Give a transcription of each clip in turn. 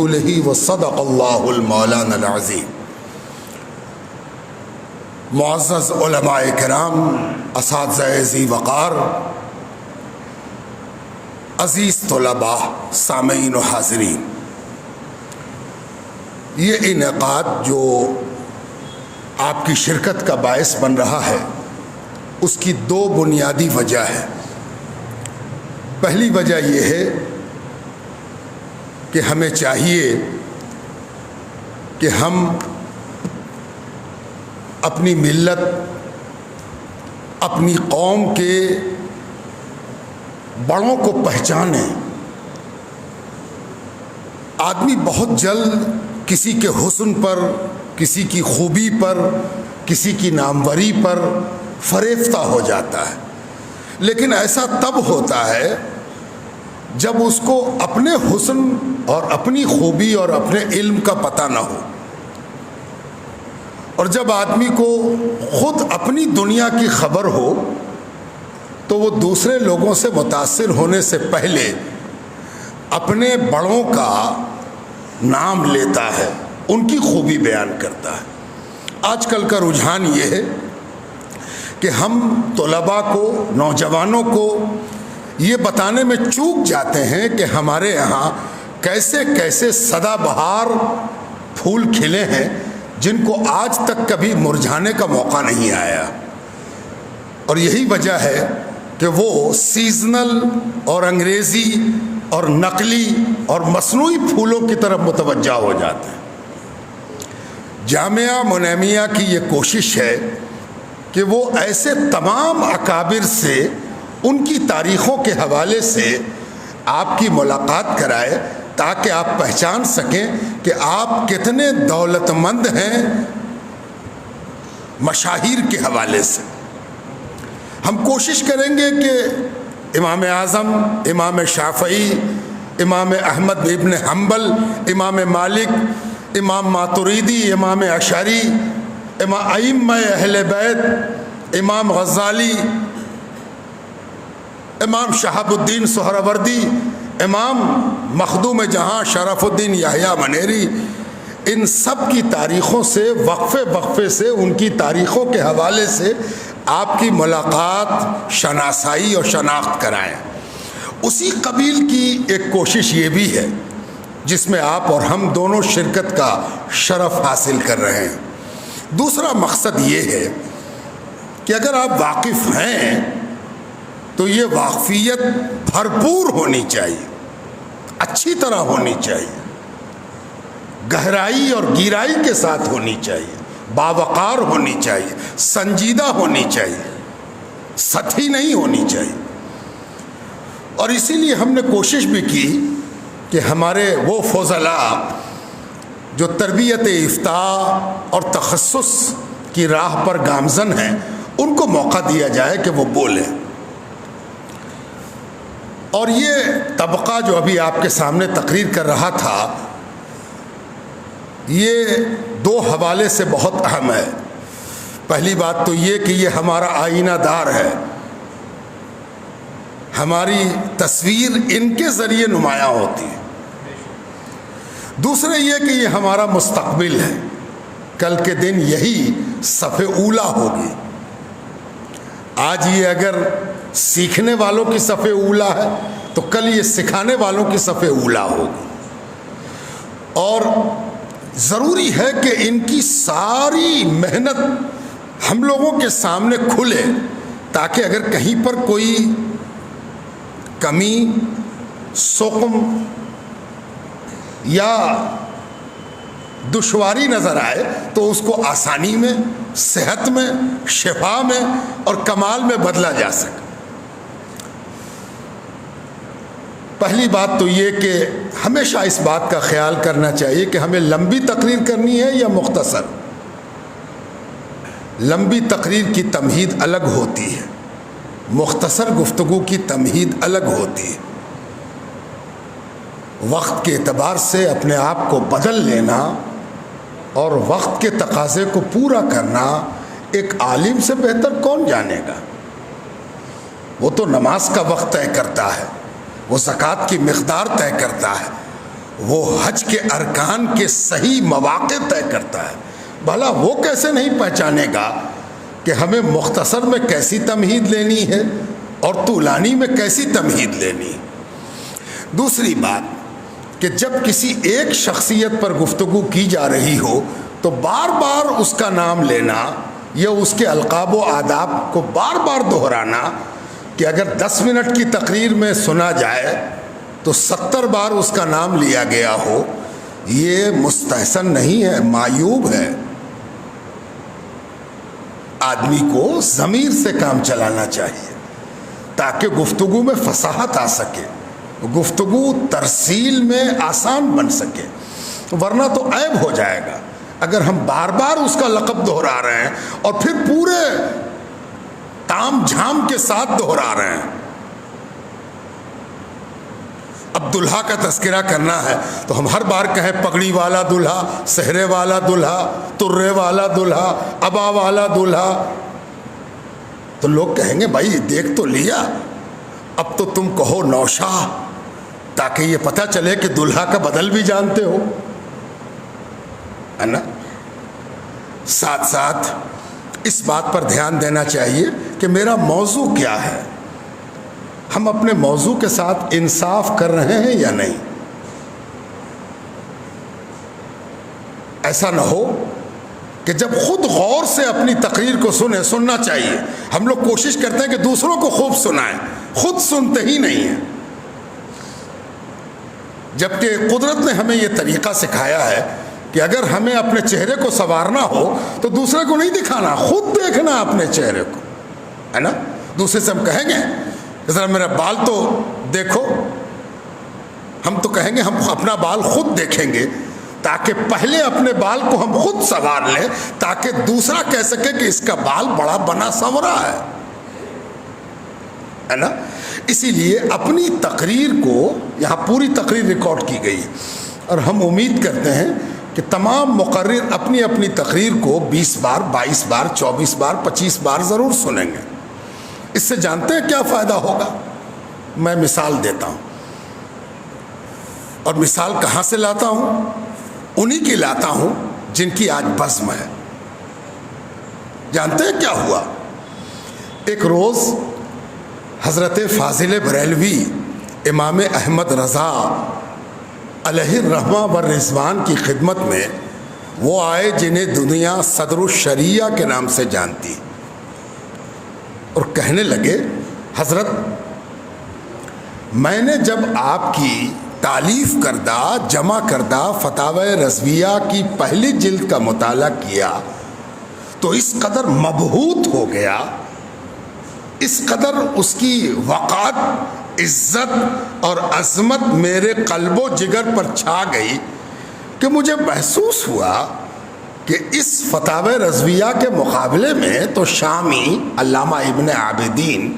ورسوله وصدق اللہ المولانا العظیم۔ معزز علماء کرام، اساتذہ ذی وقار، عزیز طلباء، سامعین و حاضرین، یہ انعقاد جو آپ کی شرکت کا باعث بن رہا ہے اس کی دو بنیادی وجہ ہے۔ پہلی وجہ یہ ہے کہ ہمیں چاہیے کہ ہم اپنی ملت، اپنی قوم کے بڑوں کو پہچانیں۔ آدمی بہت جلد کسی کے حسن پر، کسی کی خوبی پر، کسی کی ناموری پر فریفتہ ہو جاتا ہے، لیکن ایسا تب ہوتا ہے جب اس کو اپنے حسن اور اپنی خوبی اور اپنے علم کا پتہ نہ ہو، اور جب آدمی کو خود اپنی دنیا کی خبر ہو تو وہ دوسرے لوگوں سے متاثر ہونے سے پہلے اپنے بڑوں کا نام لیتا ہے، ان کی خوبی بیان کرتا ہے۔ آج کل کا رجحان یہ ہے کہ ہم طلباء کو، نوجوانوں کو یہ بتانے میں چوک جاتے ہیں کہ ہمارے یہاں کیسے کیسے سدا بہار پھول کھلے ہیں جن کو آج تک کبھی مرجھانے کا موقع نہیں آیا، اور یہی وجہ ہے کہ وہ سیزنل اور انگریزی اور نقلی اور مصنوعی پھولوں کی طرف متوجہ ہو جاتے ہیں۔ جامعہ منیمیہ کی یہ کوشش ہے کہ وہ ایسے تمام اکابر سے، ان کی تاریخوں کے حوالے سے آپ کی ملاقات کرائے تاکہ آپ پہچان سکیں کہ آپ کتنے دولت مند ہیں مشاہیر کے حوالے سے۔ ہم کوشش کریں گے کہ امام اعظم، امام شافعی، امام احمد ابن حنبل، امام مالک، امام ماتریدی، امام اشعری، ائمہ اہل بیت، امام غزالی، امام شہاب الدین سہروردی، امام مخدوم جہاں شرف الدین یحییٰ منیری، ان سب کی تاریخوں سے وقفے سے، ان کی تاریخوں کے حوالے سے آپ کی ملاقات، شناسائی اور شناخت کرائیں۔ اسی قبیل کی ایک کوشش یہ بھی ہے جس میں آپ اور ہم دونوں شرکت کا شرف حاصل کر رہے ہیں۔ دوسرا مقصد یہ ہے کہ اگر آپ واقف ہیں تو یہ واقفیت بھرپور ہونی چاہیے، اچھی طرح ہونی چاہیے، گہرائی اور گہرائی کے ساتھ ہونی چاہیے، باوقار ہونی چاہیے، سنجیدہ ہونی چاہیے، سطحی نہیں ہونی چاہیے۔ اور اسی لیے ہم نے کوشش بھی کی کہ ہمارے وہ فضلاء جو تربیت افتاء اور تخصص کی راہ پر گامزن ہیں، ان کو موقع دیا جائے کہ وہ بولیں۔ اور یہ طبقہ جو ابھی آپ کے سامنے تقریر کر رہا تھا، یہ دو حوالے سے بہت اہم ہے۔ پہلی بات تو یہ کہ یہ ہمارا آئینہ دار ہے، ہماری تصویر ان کے ذریعے نمایاں ہوتی ہے۔ دوسرے یہ کہ یہ ہمارا مستقبل ہے، کل کے دن یہی صف اولی ہوگی۔ آج یہ اگر سیکھنے والوں کی صف اولی ہے تو کل یہ سکھانے والوں کی صف اولی ہوگی، اور ضروری ہے کہ ان کی ساری محنت ہم لوگوں کے سامنے کھلے تاکہ اگر کہیں پر کوئی کمی، سقم یا دشواری نظر آئے تو اس کو آسانی میں، صحت میں، شفا میں اور کمال میں بدلا جا سکے۔ پہلی بات تو یہ کہ ہمیشہ اس بات کا خیال کرنا چاہیے کہ ہمیں لمبی تقریر کرنی ہے یا مختصر۔ لمبی تقریر کی تمہید الگ ہوتی ہے، مختصر گفتگو کی تمہید الگ ہوتی ہے۔ وقت کے اعتبار سے اپنے آپ کو بدل لینا اور وقت کے تقاضے کو پورا کرنا ایک عالم سے بہتر کون جانے گا؟ وہ تو نماز کا وقت طے کرتا ہے، وہ زکوٰۃ کی مقدار طے کرتا ہے، وہ حج کے ارکان کے صحیح مواقع طے کرتا ہے. بھلا وہ کیسے نہیں پہچانے گا کہ ہمیں مختصر میں کیسی تمہید لینی ہے اور طولانی میں کیسی تمہید لینی ہے. دوسری بات کہ جب کسی ایک شخصیت پر گفتگو کی جا رہی ہو تو بار بار اس کا نام لینا یا اس کے القاب و آداب کو بار بار دہرانا کہ اگر 10 منٹ کی تقریر میں سنا جائے تو 70 بار اس کا نام لیا گیا ہو، یہ مستحسن نہیں ہے، معیوب ہے. آدمی کو ضمیر سے کام چلانا چاہیے تاکہ گفتگو میں فصاحت آ سکے، گفتگو ترسیل میں آسان بن سکے، ورنہ تو عیب ہو جائے گا اگر ہم بار بار اس کا لقب دہرا رہے ہیں اور پھر پورے تام جھام کے ساتھ دہرا رہے ہیں. اب دلہا کا تذکرہ کرنا ہے تو ہم ہر بار کہیں پگڑی والا دلہا، سہرے والا دلہا، ترے والا دلہا، ابا والا دلہا، تو لوگ کہیں گے بھائی دیکھ تو لیا، اب تو تم کہو نوشاہ، تاکہ یہ پتہ چلے کہ دلہا کا بدل بھی جانتے ہو، ہے نا. ساتھ ساتھ اس بات پر دھیان دینا چاہیے کہ میرا موضوع کیا ہے، ہم اپنے موضوع کے ساتھ انصاف کر رہے ہیں یا نہیں. ایسا نہ ہو کہ جب خود غور سے اپنی تقریر کو سننا چاہیے. ہم لوگ کوشش کرتے ہیں کہ دوسروں کو خوب سنائیں، خود سنتے ہی نہیں ہیں. جبکہ قدرت نے ہمیں یہ طریقہ سکھایا ہے کہ اگر ہمیں اپنے چہرے کو سنوارنا ہو تو دوسرے کو نہیں دکھانا، خود دیکھنا اپنے چہرے کو، ہے نا. دوسرے سے ہم کہیں گے ذرا میرا بال تو دیکھو، ہم تو کہیں گے ہم اپنا بال خود دیکھیں گے تاکہ پہلے اپنے بال کو ہم خود سنوار لیں تاکہ دوسرا کہہ سکے کہ اس کا بال بڑا بنا سنورا ہے نا. اسی لیے اپنی تقریر کو، یہاں پوری تقریر ریکارڈ کی گئی ہے اور ہم امید کرتے ہیں کہ تمام مقرر اپنی اپنی تقریر کو 20 بار 22 بار 24 بار 25 بار ضرور سنیں گے. اس سے جانتے ہیں کیا فائدہ ہوگا؟ میں مثال دیتا ہوں، اور مثال کہاں سے لاتا ہوں؟ انہی کی لاتا ہوں جن کی آج بزم ہے. جانتے ہیں کیا ہوا؟ ایک روز حضرت فاضل بریلوی امام احمد رضا علیہ الرحمہ والرضوان کی خدمت میں وہ آئے جنہیں دنیا صدر الشریعہ کے نام سے جانتی، اور کہنے لگے حضرت میں نے جب آپ کی تالیف کردہ جمع کردہ فتاوی رضویہ کی پہلی جلد کا مطالعہ کیا تو اس قدر مبہوت ہو گیا، اس قدر اس کی وقار، عزت اور عظمت میرے قلب و جگر پر چھا گئی کہ مجھے محسوس ہوا کہ اس فتاوی رضویہ کے مقابلے میں تو شامی علامہ ابن عابدین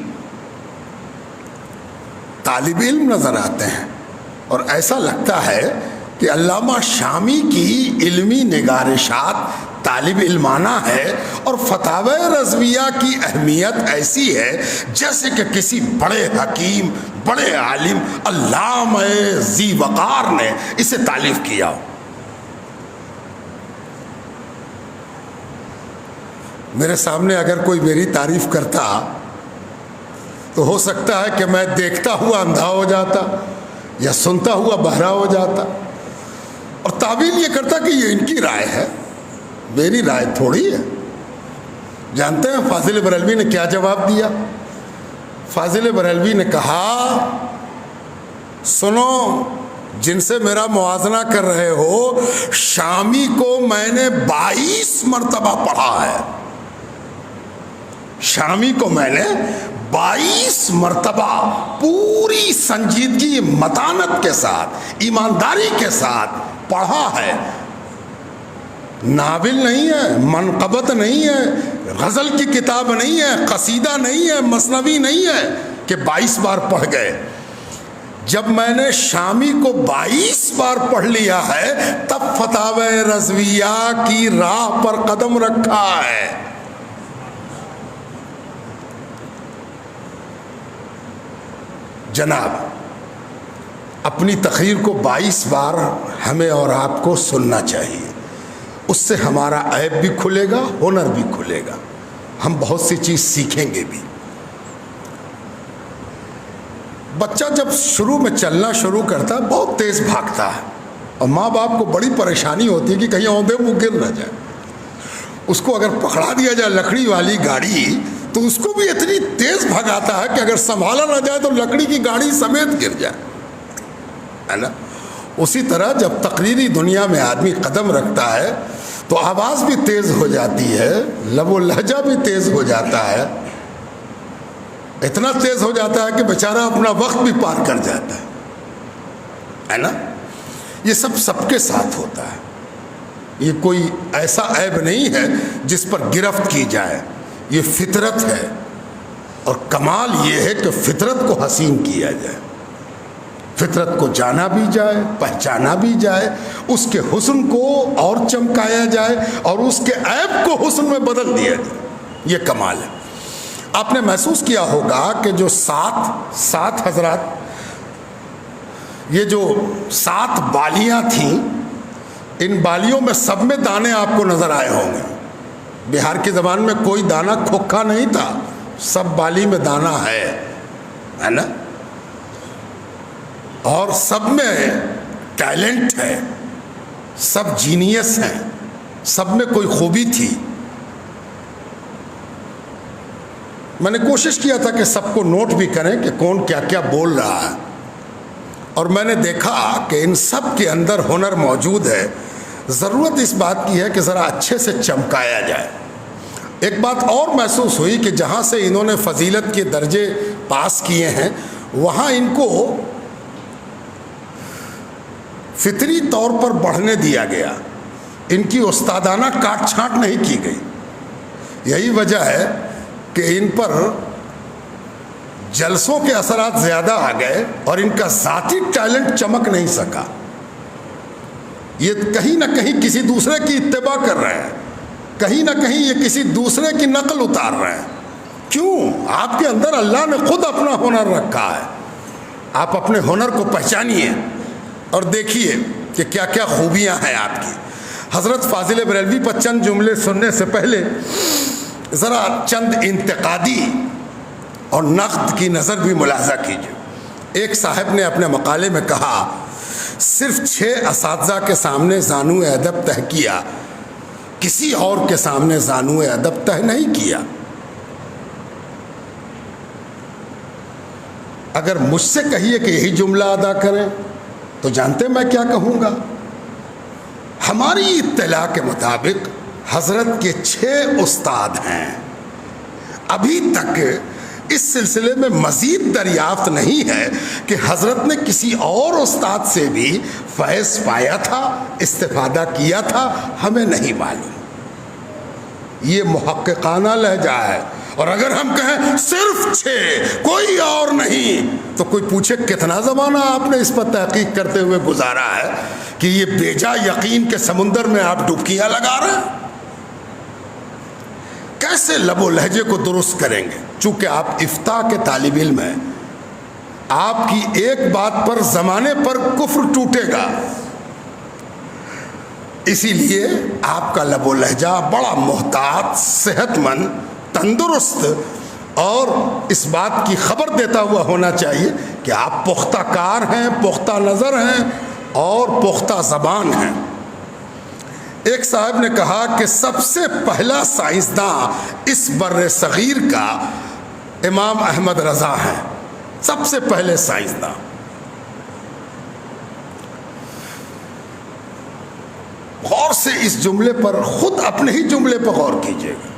طالب علم نظر آتے ہیں، اور ایسا لگتا ہے کہ علامہ شامی کی علمی نگارشات طالب علمانہ ہے اور فتاوی رضویہ کی اہمیت ایسی ہے جیسے کہ کسی بڑے حکیم، بڑے عالم، علامہ ذی وقار نے اسے تالیف کیا. میرے سامنے اگر کوئی میری تعریف کرتا تو ہو سکتا ہے کہ میں دیکھتا ہوا اندھا ہو جاتا یا سنتا ہوا بہرا ہو جاتا اور تعویل یہ کرتا کہ یہ ان کی رائے ہے، میری رائے تھوڑی ہے. جانتے ہیں فاضل بریلوی نے کیا جواب دیا؟ فاضل بریلوی نے کہا سنو، جن سے میرا موازنہ کر رہے ہو شامی کو میں نے 22 مرتبہ پڑھا ہے، شامی کو میں نے 22 مرتبہ پوری سنجیدگی، متانت کے ساتھ، ایمانداری کے ساتھ پڑھا ہے. ناول نہیں ہے، منقبت نہیں ہے، غزل کی کتاب نہیں ہے، قصیدہ نہیں ہے، مثنوی نہیں ہے کہ 22 بار پڑھ گئے. جب میں نے شامی کو 22 بار پڑھ لیا ہے تب فتاوی رضویہ کی راہ پر قدم رکھا ہے. جناب اپنی تقریر کو 22 بار ہمیں اور آپ کو سننا چاہیے. اس سے ہمارا عیب بھی کھلے گا, ہنر بھی کھلے گا, ہم بہت سی چیز سیکھیں گے بھی. بچہ جب شروع میں چلنا شروع کرتا ہے بہت تیز بھاگتا ہے, اور ماں باپ کو بڑی پریشانی ہوتی ہے کہ کہیں اوندا منہ گر نہ جائے. اس کو اگر پکڑا دیا جائے لکڑی والی گاڑی تو اس کو بھی اتنی تیز بھگاتا ہے کہ اگر سنبھالا نہ جائے تو لکڑی کی گاڑی سمیت گر جائے, ہے نا. اسی طرح جب تقریری دنیا میں آدمی قدم رکھتا ہے تو آواز بھی تیز ہو جاتی ہے, لب و لہجہ بھی تیز ہو جاتا ہے, اتنا تیز ہو جاتا ہے کہ بیچارہ اپنا وقت بھی پار کر جاتا ہے نا. یہ سب کے ساتھ ہوتا ہے, یہ کوئی ایسا عیب نہیں ہے جس پر گرفت کی جائے, یہ فطرت ہے. اور کمال یہ ہے کہ فطرت کو حسین کیا جائے, فطرت کو جانا بھی جائے, پہچانا بھی جائے, اس کے حسن کو اور چمکایا جائے اور اس کے عیب کو حسن میں بدل دیا جائے. یہ کمال ہے. آپ نے محسوس کیا ہوگا کہ جو سات حضرات, یہ جو 7 بالیاں تھیں, ان بالیوں میں سب میں دانے آپ کو نظر آئے ہوں گے. بہار کی زبان میں کوئی دانہ کھوکھا نہیں تھا, سب بالی میں دانہ ہے نا. اور سب میں ٹیلنٹ ہے, سب جینیس ہیں, سب میں کوئی خوبی تھی. میں نے کوشش کیا تھا کہ سب کو نوٹ بھی کریں کہ کون کیا کیا بول رہا ہے, اور میں نے دیکھا کہ ان سب کے اندر ہنر موجود ہے. ضرورت اس بات کی ہے کہ ذرا اچھے سے چمکایا جائے. ایک بات اور محسوس ہوئی کہ جہاں سے انہوں نے فضیلت کے درجے پاس کیے ہیں وہاں ان کو فطری طور پر بڑھنے دیا گیا, ان کی استادانہ کاٹ چھانٹ نہیں کی گئی. یہی وجہ ہے کہ ان پر جلسوں کے اثرات زیادہ آ گئے اور ان کا ذاتی ٹیلنٹ چمک نہیں سکا. یہ کہیں نہ کہیں کسی دوسرے کی اتباع کر رہے ہیں, کہیں نہ کہیں یہ کسی دوسرے کی نقل اتار رہے ہیں. کیوں؟ آپ کے اندر اللہ نے خود اپنا ہنر رکھا ہے. آپ اپنے ہنر کو پہچانیے اور دیکھیے کہ کیا کیا خوبیاں ہیں آپ کی. حضرت فاضل بریلوی پر چند جملے سننے سے پہلے ذرا چند انتقادی اور نقد کی نظر بھی ملاحظہ کیجیے. ایک صاحب نے اپنے مقالے میں کہا, صرف 6 اساتذہ کے سامنے زانو ادب تہ کیا, کسی اور کے سامنے زانو ادب تہ نہیں کیا. اگر مجھ سے کہیے کہ یہی جملہ ادا کریں تو جانتے میں کیا کہوں گا. ہماری اطلاع کے مطابق حضرت کے 6 استاد ہیں. ابھی تک اس سلسلے میں مزید دریافت نہیں ہے کہ حضرت نے کسی اور استاد سے بھی فیض پایا تھا, استفادہ کیا تھا, ہمیں نہیں معلوم. یہ محققانہ لہجہ ہے. اور اگر ہم کہیں صرف 6 کوئی اور نہیں تو کوئی پوچھے کتنا زمانہ آپ نے اس پر تحقیق کرتے ہوئے گزارا ہے کہ یہ بیجا یقین کے سمندر میں آپ ڈبکیاں لگا رہے ہیں. کیسے لب و لہجے کو درست کریں گے؟ چونکہ آپ افتاء کے طالب علم ہیں, آپ کی ایک بات پر زمانے پر کفر ٹوٹے گا. اسی لیے آپ کا لب و لہجہ بڑا محتاط, صحت مند, تندرست اور اس بات کی خبر دیتا ہوا ہونا چاہیے کہ آپ پختہ کار ہیں, پختہ نظر ہیں اور پختہ زبان ہیں. ایک صاحب نے کہا کہ سب سے پہلا سائنسداں اس بر صغیر کا امام احمد رضا ہیں, سب سے پہلے سائنسداں. غور سے اس جملے پر, خود اپنے ہی جملے پر غور کیجیے گا.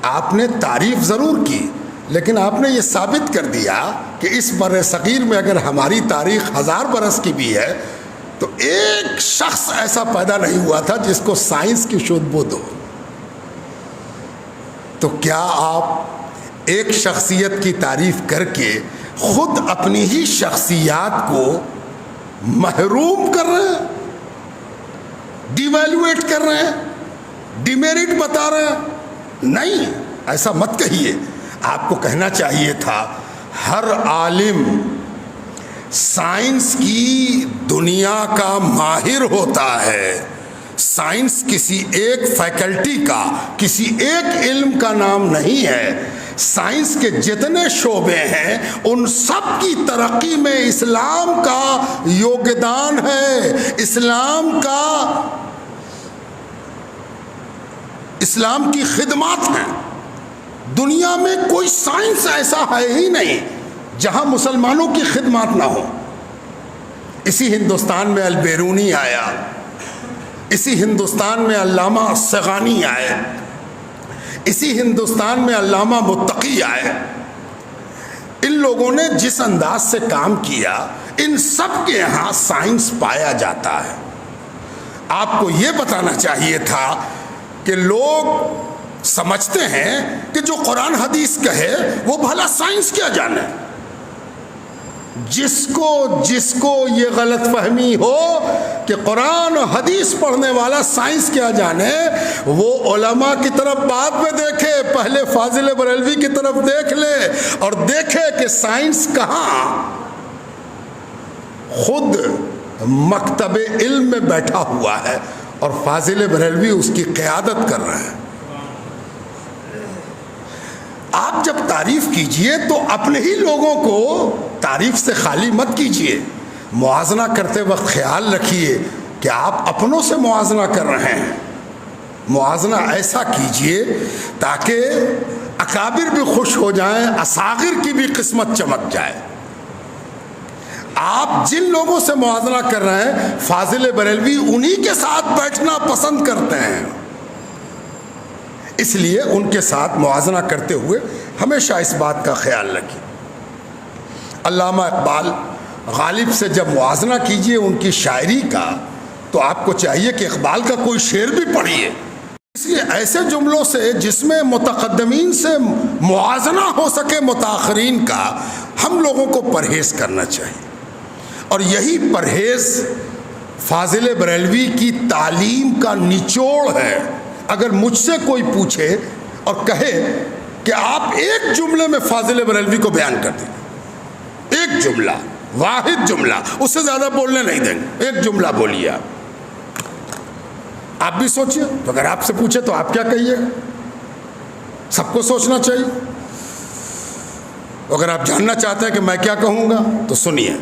آپ نے تعریف ضرور کی لیکن آپ نے یہ ثابت کر دیا کہ اس بر صغیر میں اگر ہماری تاریخ 1000 برس کی بھی ہے تو ایک شخص ایسا پیدا نہیں ہوا تھا جس کو سائنس کی شدھ بدھ ہو. تو کیا آپ ایک شخصیت کی تعریف کر کے خود اپنی ہی شخصیات کو محروم کر رہے ہیں, ڈیویلویٹ کر رہے ہیں, ڈیمیرٹ بتا رہے ہیں؟ نہیں, ایسا مت کہیے. آپ کو کہنا چاہیے تھا ہر عالم سائنس کی دنیا کا ماہر ہوتا ہے. سائنس کسی ایک فیکلٹی کا، کسی ایک علم کا نام نہیں ہے. سائنس کے جتنے شعبے ہیں ان سب کی ترقی میں اسلام کا یوگدان ہے. اسلام کی خدمات ہیں. دنیا میں کوئی سائنس ایسا ہے ہی نہیں جہاں مسلمانوں کی خدمات نہ ہو. اسی ہندوستان میں البیرونی آیا، اسی ہندوستان میں علامہ الصغانی آئے، اسی ہندوستان میں علامہ متقی آئے. ان لوگوں نے جس انداز سے کام کیا، ان سب کے یہاں سائنس پایا جاتا ہے. آپ کو یہ بتانا چاہیے تھا کہ لوگ سمجھتے ہیں کہ جو قرآن حدیث کہے وہ بھلا سائنس کیا جانے. جس کو یہ غلط فہمی ہو کہ قرآن و حدیث پڑھنے والا سائنس کیا جانے، وہ علماء کی طرف بعد میں دیکھے، پہلے فاضل بریلوی کی طرف دیکھ لے اور دیکھے کہ سائنس کہاں. خود مکتب علم میں بیٹھا ہوا ہے اور فاضل بریلوی اس کی قیادت کر رہے ہیں. آپ جب تعریف کیجئے تو اپنے ہی لوگوں کو تعریف سے خالی مت کیجئے. موازنہ کرتے وقت خیال رکھیے کہ آپ اپنوں سے موازنہ کر رہے ہیں. موازنہ ایسا کیجئے تاکہ اکابر بھی خوش ہو جائیں، اصاغر کی بھی قسمت چمک جائے. آپ جن لوگوں سے موازنہ کر رہے ہیں، فاضل بریلوی انہی کے ساتھ بیٹھنا پسند کرتے ہیں. اس لیے ان کے ساتھ موازنہ کرتے ہوئے ہمیشہ اس بات کا خیال رکھیں. علامہ اقبال غالب سے جب موازنہ کیجئے ان کی شاعری کا، تو آپ کو چاہیے کہ اقبال کا کوئی شعر بھی پڑھیے. اس لیے ایسے جملوں سے جس میں متقدمین سے موازنہ ہو سکے متاخرین کا، ہم لوگوں کو پرہیز کرنا چاہیے. اور یہی پرہیز فاضل بریلوی کی تعلیم کا نچوڑ ہے. اگر مجھ سے کوئی پوچھے اور کہے کہ آپ ایک جملے میں فاضل بریلوی کو بیان کر دیں، ایک جملہ، واحد جملہ، اس سے زیادہ بولنے نہیں دیں گے، ایک جملہ بولیے. آپ بھی سوچئے. تو اگر آپ سے پوچھے تو آپ کیا کہیے گا؟ سب کو سوچنا چاہیے. اگر آپ جاننا چاہتے ہیں کہ میں کیا کہوں گا تو سنیے.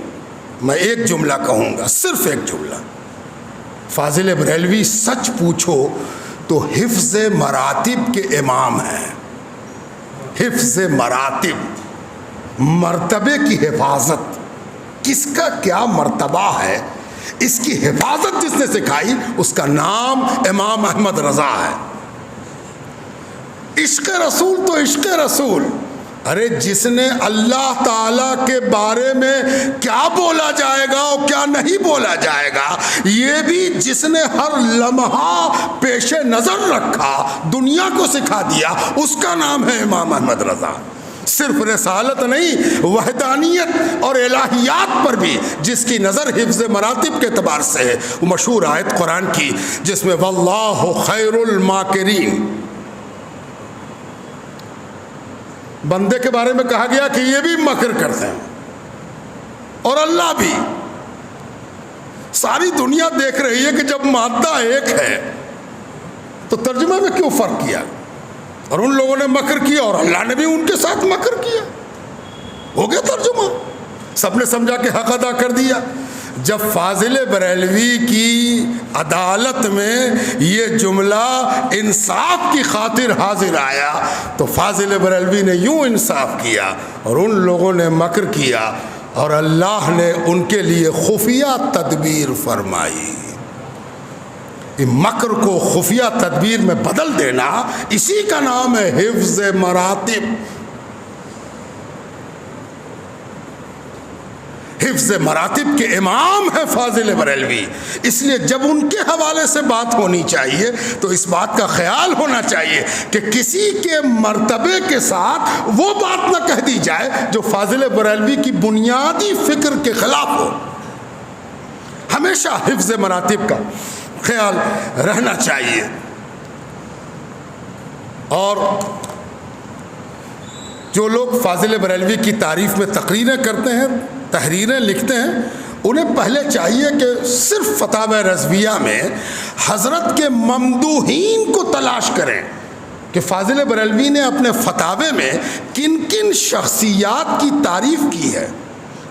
میں ایک جملہ کہوں گا، صرف ایک جملہ. فاضل بریلوی سچ پوچھو تو حفظ مراتب کے امام ہیں. حفظ مراتب، مرتبے کی حفاظت. کس کا کیا مرتبہ ہے، اس کی حفاظت جس نے سکھائی اس کا نام امام احمد رضا ہے. عشق رسول تو عشق رسول. ارے جس نے اللہ تعالیٰ کے بارے میں کیا بولا جائے گا اور کیا نہیں بولا جائے گا، یہ بھی جس نے ہر لمحہ پیش نظر رکھا، دنیا کو سکھا دیا، اس کا نام ہے امام احمد رضا. صرف رسالت نہیں، وحدانیت اور الہیات پر بھی جس کی نظر حفظ مراتب کے اعتبار سے ہے. وہ مشہور آیت قرآن کی جس میں واللہ خیر الماکرین، بندے کے بارے میں کہا گیا کہ یہ بھی مکر کرتے ہیں اور اللہ بھی. ساری دنیا دیکھ رہی ہے کہ جب مادہ ایک ہے تو ترجمے میں کیوں فرق کیا؟ اور ان لوگوں نے مکر کیا اور اللہ نے بھی ان کے ساتھ مکر کیا. ہو گیا ترجمہ، سب نے سمجھا کہ حق ادا کر دیا. جب فاضل بریلوی کی عدالت میں یہ جملہ انصاف کی خاطر حاضر آیا تو فاضل بریلوی نے یوں انصاف کیا اور ان لوگوں نے مکر کیا اور اللہ نے ان کے لیے خفیہ تدبیر فرمائی. مکر کو خفیہ تدبیر میں بدل دینا، اسی کا نام ہے حفظ مراتب. حفظ مراتب کے امام ہے فاضل بریلوی. اس لیے جب ان کے حوالے سے بات ہونی چاہیے تو اس بات کا خیال ہونا چاہیے کہ کسی کے مرتبے کے ساتھ وہ بات نہ کہہ دی جائے جو فاضل بریلوی کی بنیادی فکر کے خلاف ہو. ہمیشہ حفظ مراتب کا خیال رہنا چاہیے. اور جو لوگ فاضل بریلوی کی تعریف میں تقریریں کرتے ہیں تحریریں لکھتے ہیں، انہیں پہلے چاہیے کہ صرف فتاوی رضویہ میں حضرت کے ممدوحین کو تلاش کریں کہ فاضل بریلوی نے اپنے فتاوے میں کن کن شخصیات کی تعریف کی ہے،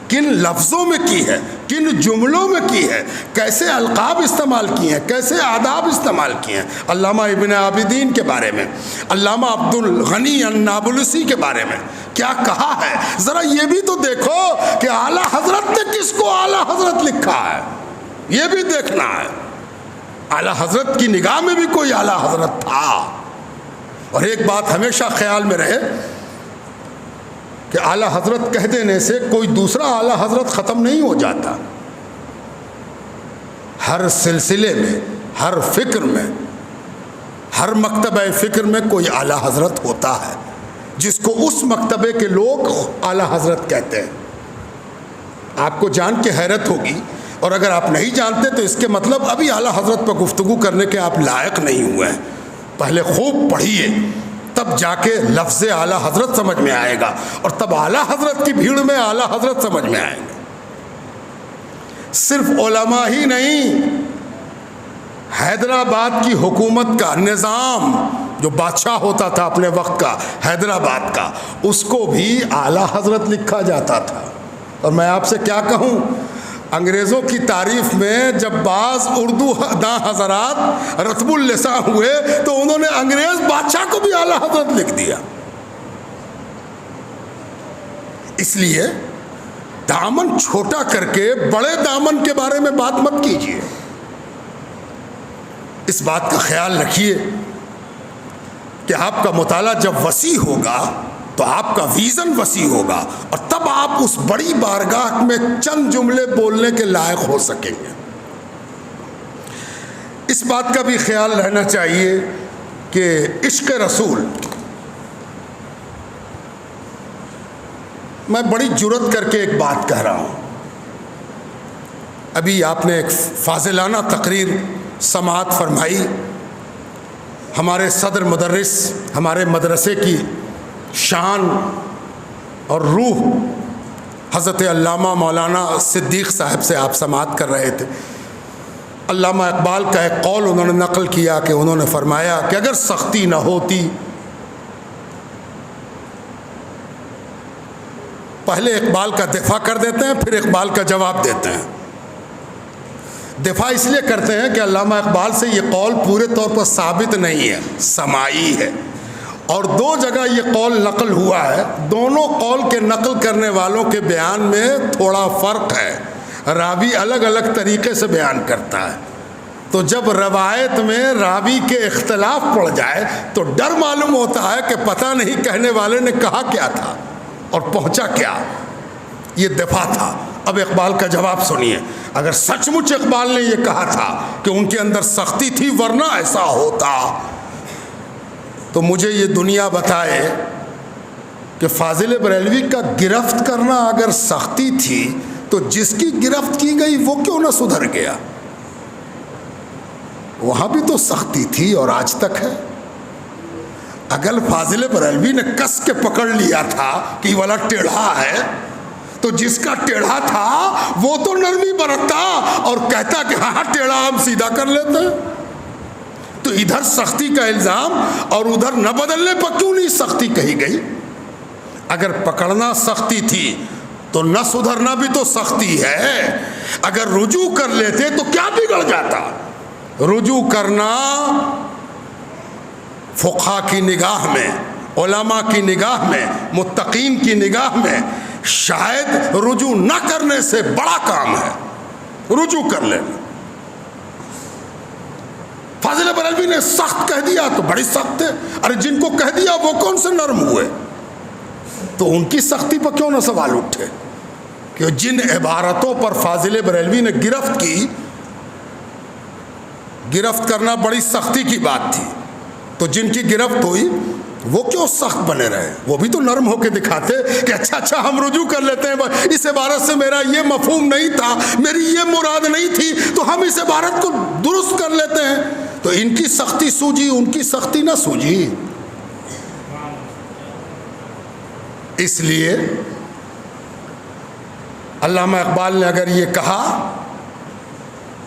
کن لفظوں میں کی ہے، کن جملوں میں کی ہے، کیسے القاب استعمال کیے ہیں، کیسے آداب استعمال کیے ہیں۔ علامہ ابن عابدین کے بارے میں، علامہ عبد الغنی النابلسی کے بارے میں کیا کہا ہے، ذرا یہ بھی تو دیکھو کہ اعلیٰ حضرت نے کس کو اعلیٰ حضرت لکھا ہے، یہ بھی دیکھنا ہے۔ اعلیٰ حضرت کی نگاہ میں بھی کوئی اعلیٰ حضرت تھا۔ اور ایک بات ہمیشہ خیال میں رہے کہ اعلیٰ حضرت کہہ دینے سے کوئی دوسرا اعلیٰ حضرت ختم نہیں ہو جاتا۔ ہر سلسلے میں، ہر فکر میں، ہر مکتبہ فکر میں کوئی اعلیٰ حضرت ہوتا ہے جس کو اس مکتبے کے لوگ اعلیٰ حضرت کہتے ہیں۔ آپ کو جان کے حیرت ہوگی، اور اگر آپ نہیں جانتے تو اس کے مطلب ابھی اعلیٰ حضرت پر گفتگو کرنے کے آپ لائق نہیں ہوئے ہیں۔ پہلے خوب پڑھیے، تب جا کے لفظ اعلیٰ حضرت سمجھ میں آئے گا، اور تب اعلیٰ حضرت کی بھیڑ میں اعلیٰ حضرت سمجھ میں آئیں گے۔ صرف علماء ہی نہیں، حیدرآباد کی حکومت کا نظام، جو بادشاہ ہوتا تھا اپنے وقت کا حیدرآباد کا، اس کو بھی اعلیٰ حضرت لکھا جاتا تھا۔ اور میں آپ سے کیا کہوں، انگریزوں کی تعریف میں جب بعض اردو داں حضرات رتب اللساں ہوئے تو انہوں نے انگریز بادشاہ کو بھی اعلیٰ حضرت لکھ دیا۔ اس لیے دامن چھوٹا کر کے بڑے دامن کے بارے میں بات مت کیجیے۔ اس بات کا خیال رکھیے کہ آپ کا مطالعہ جب وسیع ہوگا تو آپ کا ویژن وسیع ہوگا، اور تب آپ اس بڑی بارگاہ میں چند جملے بولنے کے لائق ہو سکیں گے۔ اس بات کا بھی خیال رہنا چاہیے کہ عشق رسول، میں بڑی جرت کر کے ایک بات کہہ رہا ہوں، ابھی آپ نے ایک فاضلانہ تقریر سماعت فرمائی، ہمارے صدر مدرس، ہمارے مدرسے کی شان اور روح حضرت علامہ مولانا صدیق صاحب سے آپ سماعت کر رہے تھے۔ علامہ اقبال کا ایک قول انہوں نے نقل کیا کہ انہوں نے فرمایا کہ اگر سختی نہ ہوتی، پہلے اقبال کا دفاع کر دیتے ہیں پھر اقبال کا جواب دیتے ہیں۔ دفاع اس لیے کرتے ہیں کہ علامہ اقبال سے یہ قول پورے طور پر ثابت نہیں ہے، سماعی ہے، اور دو جگہ یہ قول نقل ہوا ہے، دونوں قول کے نقل کرنے والوں کے بیان میں تھوڑا فرق ہے، راوی الگ الگ طریقے سے بیان کرتا ہے۔ تو جب روایت میں راوی کے اختلاف پڑ جائے تو ڈر معلوم ہوتا ہے کہ پتہ نہیں کہنے والے نے کہا کیا تھا اور پہنچا کیا۔ یہ دفاع تھا۔ اب اقبال کا جواب سنیے۔ اگر سچ مچ اقبال نے یہ کہا تھا کہ ان کے اندر سختی تھی ورنہ ایسا ہوتا، تو مجھے یہ دنیا بتائے کہ فاضل بریلوی کا گرفت کرنا اگر سختی تھی تو جس کی گرفت کی گئی وہ کیوں نہ سدھر گیا؟ وہاں بھی تو سختی تھی اور آج تک ہے۔ اگر فاضل بریلوی نے کس کے پکڑ لیا تھا کہ یہ والا ٹیڑھا ہے، تو جس کا ٹیڑھا تھا وہ تو نرمی برتتا اور کہتا کہ ہاں ٹیڑھا ہم سیدھا کر لیتے ہیں۔ تو ادھر سختی کا الزام اور ادھر نہ بدلنے پر کیوں نہیں سختی کہی گئی؟ اگر پکڑنا سختی تھی تو نہ سدھرنا بھی تو سختی ہے۔ اگر رجوع کر لیتے تو کیا بگڑ جاتا؟ رجوع کرنا فقہا کی نگاہ میں، علماء کی نگاہ میں، متقین کی نگاہ میں شاید رجوع نہ کرنے سے بڑا کام ہے، رجوع کر لینا۔ فاضل بریلوی نے سخت کہہ دیا تو بڑی سخت ہے، ارے جن کو کہہ دیا وہ کون سے نرم ہوئے؟ تو ان کی سختی پر کیوں نہ سوال اٹھے کہ جن عبارتوں پر فاضل بریلوی نے گرفت کی، گرفت کرنا بڑی سختی کی بات تھی، تو جن کی گرفت ہوئی وہ کیوں سخت بنے رہے؟ وہ بھی تو نرم ہو کے دکھاتے کہ اچھا ہم رجوع کر لیتے ہیں، اس عبارت سے میرا یہ مفہوم نہیں تھا، میری یہ مراد نہیں تھی، تو ہم اس عبارت کو درست کر لیتے ہیں۔ تو ان کی سختی سوجی، ان کی سختی نہ سوجی۔ اس لیے علامہ اقبال نے اگر یہ کہا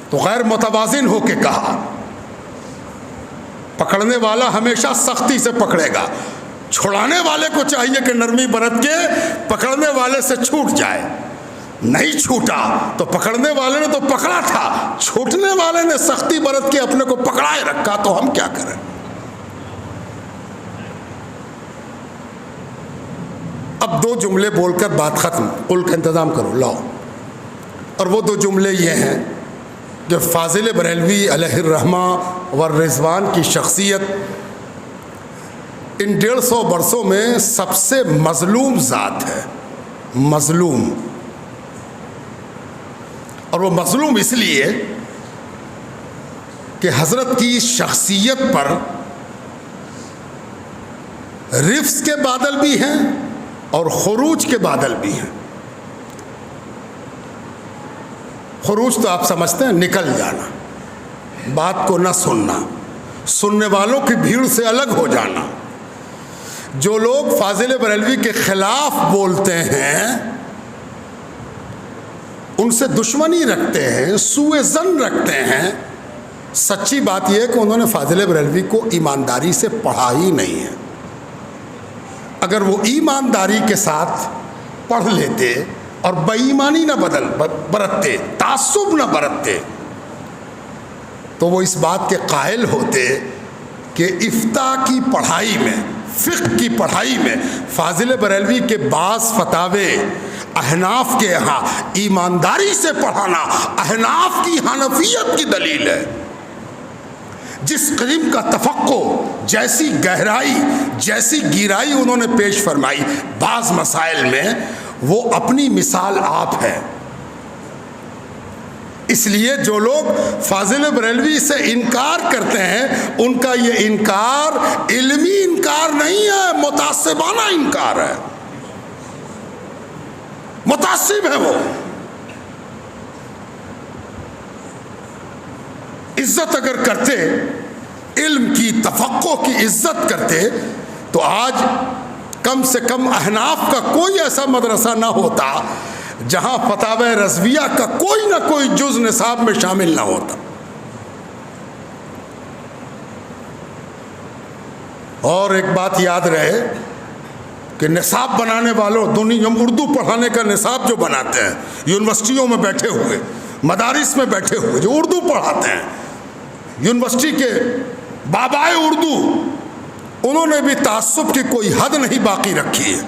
تو غیر متوازن ہو کے کہا. پکڑنے والا ہمیشہ سختی سے پکڑے گا، چھڑانے والے کو چاہیے کہ نرمی برت کے پکڑنے والے سے چھوٹ جائے. نہیں چھوٹا تو پکڑنے والے نے تو پکڑا تھا، چھوٹنے والے نے سختی برت کے اپنے کو پکڑائے رکھا، تو ہم کیا کریں؟ اب 2 جملے بول کر بات ختم. قل کا انتظام کرو لاؤ. اور وہ 2 جملے یہ ہیں کہ فاضل بریلوی علیہ الرحمہ والرضوان کی شخصیت ان 150 برسوں میں سب سے مظلوم ذات ہے. مظلوم. اور وہ مظلوم اس لیے کہ حضرت کی شخصیت پر رفض کے بادل بھی ہیں اور خروج کے بادل بھی ہیں. خروج تو آپ سمجھتے ہیں نکل جانا، بات کو نہ سننا، سننے والوں کی بھیڑ سے الگ ہو جانا. جو لوگ فاضل بریلوی کے خلاف بولتے ہیں ان سے دشمنی رکھتے ہیں، سوء ظن رکھتے ہیں. سچی بات یہ ہے کہ انہوں نے فاضل بریلوی کو ایمانداری سے پڑھا ہی نہیں ہے. اگر وہ ایمانداری کے ساتھ پڑھ لیتے اور بے ایمانی نہ برتتے، تعصب نہ برتتے، تو وہ اس بات کے قائل ہوتے کہ افتاء کی پڑھائی میں، فقہ کی پڑھائی میں فاضل بریلوی کے بعض فتاوے احناف کے یہاں ایمانداری سے پڑھانا احناف کی حنفیت کی دلیل ہے. جس قسم کا تفقع، جیسی گہرائی، جیسی گہرائی انہوں نے پیش فرمائی بعض مسائل میں، وہ اپنی مثال آپ ہے. اس لیے جو لوگ فاضل بریلوی سے انکار کرتے ہیں ان کا یہ انکار علمی انکار نہیں ہے، متعصبانہ انکار ہے. متعصب ہے وہ. عزت اگر کرتے، علم کی، تفقہ کی عزت کرتے، تو آج کم سے کم احناف کا کوئی ایسا مدرسہ نہ ہوتا جہاں فتاوی رضویہ کا کوئی نہ کوئی جز نصاب میں شامل نہ ہوتا. اور ایک بات یاد رہے کہ نصاب بنانے والوں، دنیا اردو پڑھانے کا نصاب جو بناتے ہیں یونیورسٹیوں میں بیٹھے ہوئے، مدارس میں بیٹھے ہوئے جو اردو پڑھاتے ہیں، یونیورسٹی کے بابائے اردو، انہوں نے بھی تعصب کی کوئی حد نہیں باقی رکھی ہے.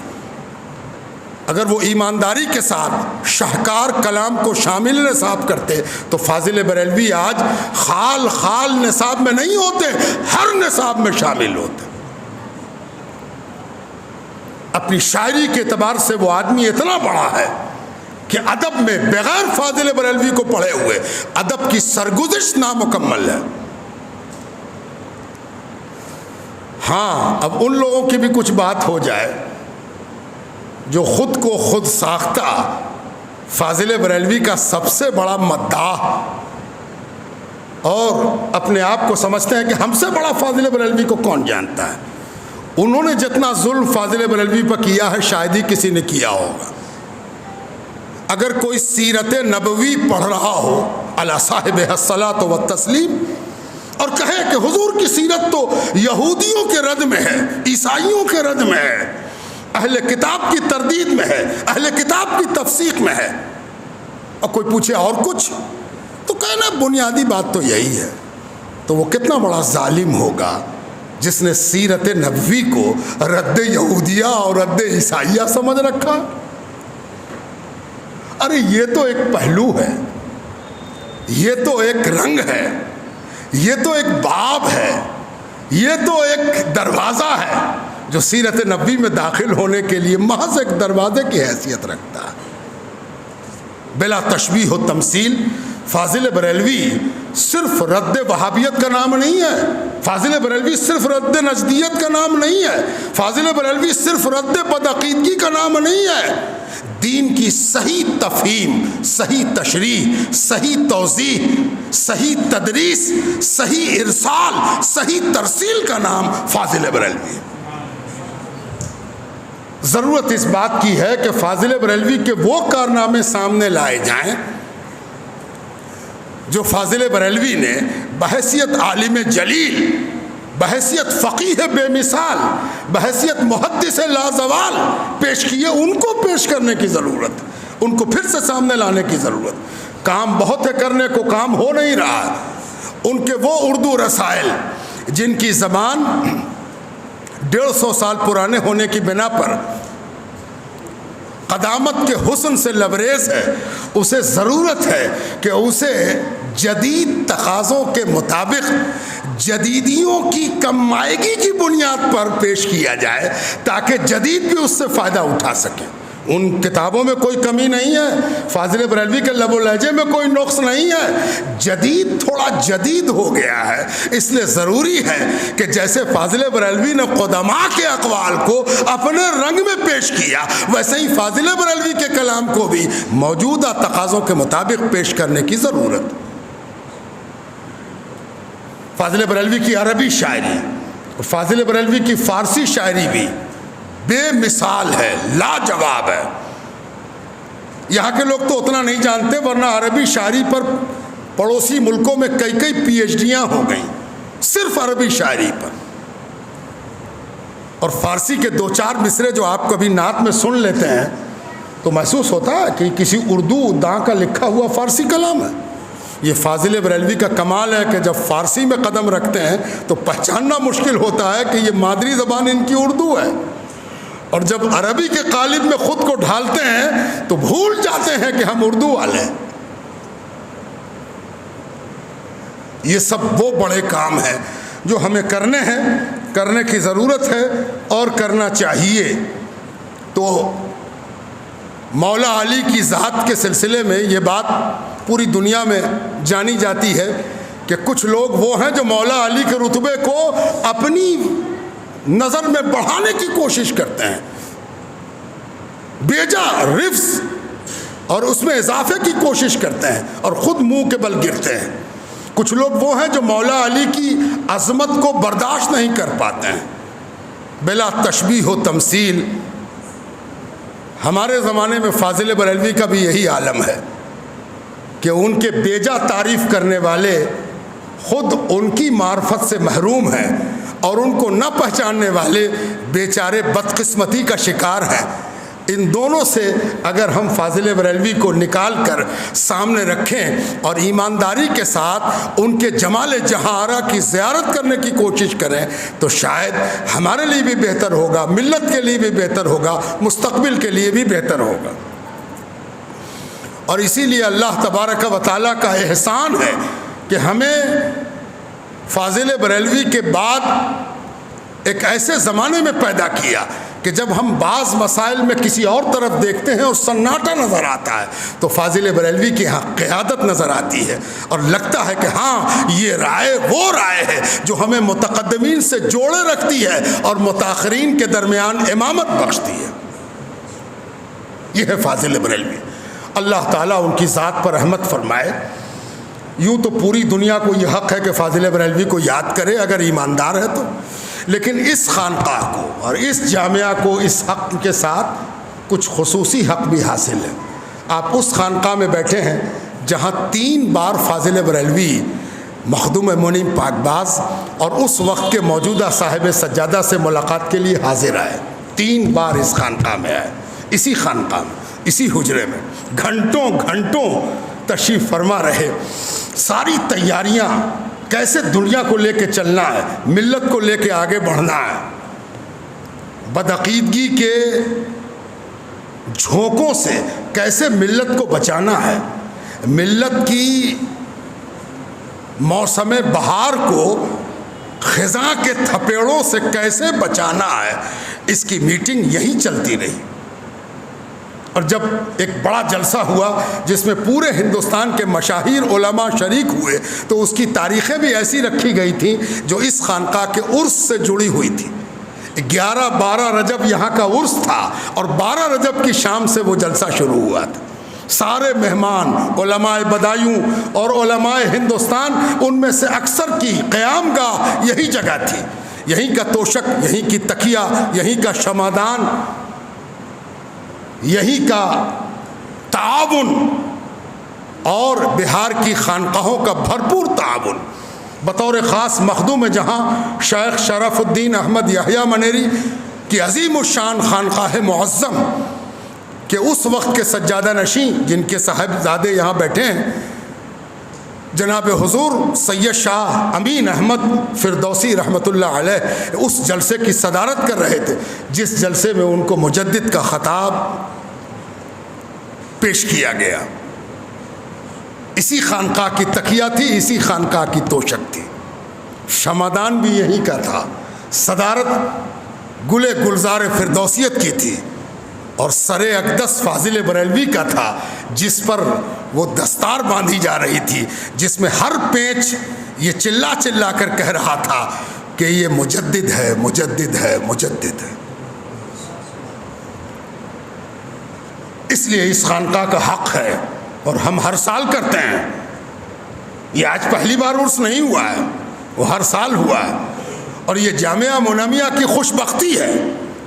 اگر وہ ایمانداری کے ساتھ شاہکار کلام کو شامل نصاب کرتے تو فاضل بریلوی آج خال خال نصاب میں نہیں ہوتے، ہر نصاب میں شامل ہوتے. اپنی شاعری کے اعتبار سے وہ آدمی اتنا بڑا ہے کہ ادب میں بغیر فاضل بریلوی کو پڑھے ہوئے ادب کی سرگزش نامکمل ہے. ہاں، اب ان لوگوں کی بھی کچھ بات ہو جائے جو خود کو خود ساختہ فاضل بریلوی کا سب سے بڑا مداح اور اپنے آپ کو سمجھتے ہیں کہ ہم سے بڑا فاضل بریلوی کو کون جانتا ہے. انہوں نے جتنا ظلم فاضل بریلوی پر کیا ہے شاید ہی کسی نے کیا ہوگا. اگر کوئی سیرت نبوی پڑھ رہا ہو علی صاحب الصلاۃ والتسلیم اور کہے کہ حضور کی سیرت تو یہودیوں کے رد میں ہے، عیسائیوں کے رد میں ہے، اہل کتاب کی تردید میں ہے، اہل کتاب کی تفسیق میں ہے، اور کوئی پوچھے اور کچھ، تو کہنا بنیادی بات تو یہی ہے. تو وہ کتنا بڑا ظالم ہوگا جس نے سیرت نبوی کو رد یہودیہ اور رد عیسائیہ سمجھ رکھا. ارے یہ تو ایک پہلو ہے، یہ تو ایک رنگ ہے، یہ تو ایک باب ہے، یہ تو ایک دروازہ ہے جو سیرت نبوی میں داخل ہونے کے لیے محض ایک دروازے کی حیثیت رکھتا ہے. بلا تشبیہ و تمثیل فاضل بریلوی صرف رد وہابیت کا نام نہیں ہے، فاضل بریلوی صرف رد نجدیت کا نام نہیں ہے، فاضل بریلوی صرف رد بدعقیدگی کا نام نہیں ہے. دین کی صحیح تفہیم، صحیح تشریح، صحیح توضیح، صحیح تدریس، صحیح ارسال، صحیح ترسیل کا نام فاضل بریلوی. ضرورت اس بات کی ہے کہ فاضل بریلوی کے وہ کارنامے سامنے لائے جائیں جو فاضل بریلوی نے بحیثیت عالم جلیل، بحیثیت فقیہ بے مثال، بحیثیت محدث لازوال پیش کیے، ان کو پیش کرنے کی ضرورت، ان کو پھر سے سامنے لانے کی ضرورت۔ کام بہت ہے کرنے کو، کام ہو نہیں رہا۔ ان کے وہ اردو رسائل جن کی زبان 150 سال پرانے ہونے کی بنا پر قدامت کے حسن سے لبریز ہے، اسے ضرورت ہے کہ اسے جدید تقاضوں کے مطابق جدیدیوں کی کم مائگی کی بنیاد پر پیش کیا جائے تاکہ جدید بھی اس سے فائدہ اٹھا سکیں۔ ان کتابوں میں کوئی کمی نہیں ہے، فاضل بریلوی کے لب و لہجے میں کوئی نقص نہیں ہے، جدید تھوڑا جدید ہو گیا ہے۔ اس لیے ضروری ہے کہ جیسے فاضل بریلوی نے قدماء کے اقوال کو اپنے رنگ میں پیش کیا، ویسے ہی فاضل بریلوی کے کلام کو بھی موجودہ تقاضوں کے مطابق پیش کرنے کی ضرورت۔ فاضل بریلوی کی عربی شاعری اور فاضل بریلوی کی فارسی شاعری بھی بے مثال ہے، لاجواب ہے۔ یہاں کے لوگ تو اتنا نہیں جانتے، ورنہ عربی شاعری پر پڑوسی ملکوں میں کئی پی ایچ ڈیاں ہو گئیں صرف عربی شاعری پر۔ اور فارسی کے 2-4 مصرے جو آپ کبھی نعت میں سن لیتے ہیں تو محسوس ہوتا ہے کہ کسی اردو داں کا لکھا ہوا فارسی کلام ہے۔ یہ فاضل بریلوی کا کمال ہے کہ جب فارسی میں قدم رکھتے ہیں تو پہچاننا مشکل ہوتا ہے کہ یہ مادری زبان ان کی اردو ہے، اور جب عربی کے قالب میں خود کو ڈھالتے ہیں تو بھول جاتے ہیں کہ ہم اردو والے ہیں۔ یہ سب وہ بڑے کام ہیں جو ہمیں کرنے ہیں، کرنے کی ضرورت ہے اور کرنا چاہیے۔ تو مولا علی کی ذات کے سلسلے میں یہ بات پوری دنیا میں جانی جاتی ہے کہ کچھ لوگ وہ ہیں جو مولا علی کے رتبے کو اپنی نظر میں بڑھانے کی کوشش کرتے ہیں، بیجا رفس اور اس میں اضافے کی کوشش کرتے ہیں اور خود منہ کے بل گرتے ہیں۔ کچھ لوگ وہ ہیں جو مولا علی کی عظمت کو برداشت نہیں کر پاتے ہیں، بلا تشبیہ و تمثیل۔ ہمارے زمانے میں فاضل بریلوی کا بھی یہی عالم ہے کہ ان کے بیجا تعریف کرنے والے خود ان کی معرفت سے محروم ہیں، اور ان کو نہ پہچاننے والے بیچارے بدقسمتی کا شکار ہیں۔ ان دونوں سے اگر ہم فاضل بریلوی کو نکال کر سامنے رکھیں اور ایمانداری کے ساتھ ان کے جمال جہاں آرا کی زیارت کرنے کی کوشش کریں تو شاید ہمارے لیے بھی بہتر ہوگا، ملت کے لیے بھی بہتر ہوگا، مستقبل کے لیے بھی بہتر ہوگا۔ اور اسی لیے اللہ تبارک و تعالیٰ کا احسان ہے کہ ہمیں فاضل بریلوی کے بعد ایک ایسے زمانے میں پیدا کیا کہ جب ہم بعض مسائل میں کسی اور طرف دیکھتے ہیں اور سناٹا نظر آتا ہے تو فاضل بریلوی کی ہاں قیادت نظر آتی ہے، اور لگتا ہے کہ ہاں یہ رائے وہ رائے ہے جو ہمیں متقدمین سے جوڑے رکھتی ہے اور متاخرین کے درمیان امامت بخشتی ہے۔ یہ ہے فاضل بریلوی۔ اللہ تعالیٰ ان کی ذات پر رحمت فرمائے۔ یوں تو پوری دنیا کو یہ حق ہے کہ فاضل بریلوی کو یاد کرے اگر ایماندار ہے تو، لیکن اس خانقاہ کو اور اس جامعہ کو اس حق کے ساتھ کچھ خصوصی حق بھی حاصل ہے۔ آپ اس خانقاہ میں بیٹھے ہیں جہاں 3 بار فاضل بریلوی مخدوم منیم پاکباز اور اس وقت کے موجودہ صاحب سجادہ سے ملاقات کے لیے حاضر آئے۔ 3 بار اس خانقاہ میں آئے، اسی خانقاہ میں، اسی حجرے میں گھنٹوں تشریف فرما رہے۔ ساری تیاریاں کیسے دنیا کو لے کے چلنا ہے، ملت کو لے کے آگے بڑھنا ہے، بدعقیدگی کے جھونکوں سے کیسے ملت کو بچانا ہے، ملت کی موسم بہار کو خزاں کے تھپیڑوں سے کیسے بچانا ہے، اس کی میٹنگ یہیں چلتی رہی۔ اور جب ایک بڑا جلسہ ہوا جس میں پورے ہندوستان کے مشاہیر علماء شریک ہوئے تو اس کی تاریخیں بھی ایسی رکھی گئی تھیں جو اس خانقاہ کے عرس سے جڑی ہوئی تھی۔ 11-12 رجب یہاں کا عرس تھا اور 12 رجب کی شام سے وہ جلسہ شروع ہوا تھا۔ سارے مہمان علماء بدایوں اور علماء ہندوستان، ان میں سے اکثر کی قیام گاہ یہی جگہ تھی، یہیں کا توشک، یہیں کی تکیہ، یہیں کا شمعدان، یہی کا تعاون اور بہار کی خانقاہوں کا بھرپور تعاون، بطور خاص مخدوم جہاں شیخ شرف الدین احمد یحییٰ منیری کی عظیم الشان خانقاہ معظم کہ اس وقت کے سجادہ نشین جن کے صاحبزادے یہاں بیٹھے ہیں، جناب حضور سید شاہ امین احمد فردوسی رحمۃ اللہ علیہ اس جلسے کی صدارت کر رہے تھے، جس جلسے میں ان کو مجدد کا خطاب پیش کیا گیا۔ اسی خانقاہ کی تکیہ تھی، اسی خانقاہ کی توشک تھی، شمعدان بھی یہی کا تھا، صدارت گل گلزار فردوسیت کی تھی، اور سر اقدس فاضل بریلوی کا تھا، جس پر وہ دستار باندھی جا رہی تھی، جس میں ہر پیچ یہ چلا چلا کر کہہ رہا تھا کہ یہ مجدد ہے، مجدد ہے، مجدد ہے۔ اس لیے اس خانقاہ کا حق ہے، اور ہم ہر سال کرتے ہیں۔ یہ آج پہلی بار عرس نہیں ہوا ہے، وہ ہر سال ہوا ہے، اور یہ جامعہ منامیہ کی خوش بختی ہے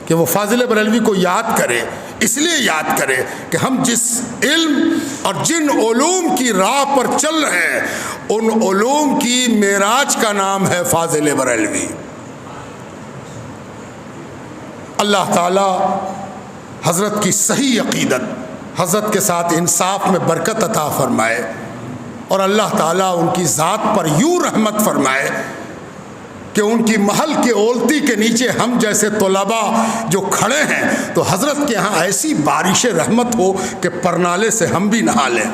کہ وہ فاضل بریلوی کو یاد کرے۔ اس لیے یاد کرے کہ ہم جس علم اور جن علوم کی راہ پر چل رہے ہیں، ان علوم کی معراج کا نام ہے فاضل بریلوی۔ اللہ تعالی حضرت کی صحیح عقیدت، حضرت کے ساتھ انصاف میں برکت عطا فرمائے، اور اللہ تعالیٰ ان کی ذات پر یوں رحمت فرمائے کہ ان کی محل کے اولتی کے نیچے ہم جیسے طلباء جو کھڑے ہیں، تو حضرت کے ہاں ایسی بارش رحمت ہو کہ پرنالے سے ہم بھی نہا لیں۔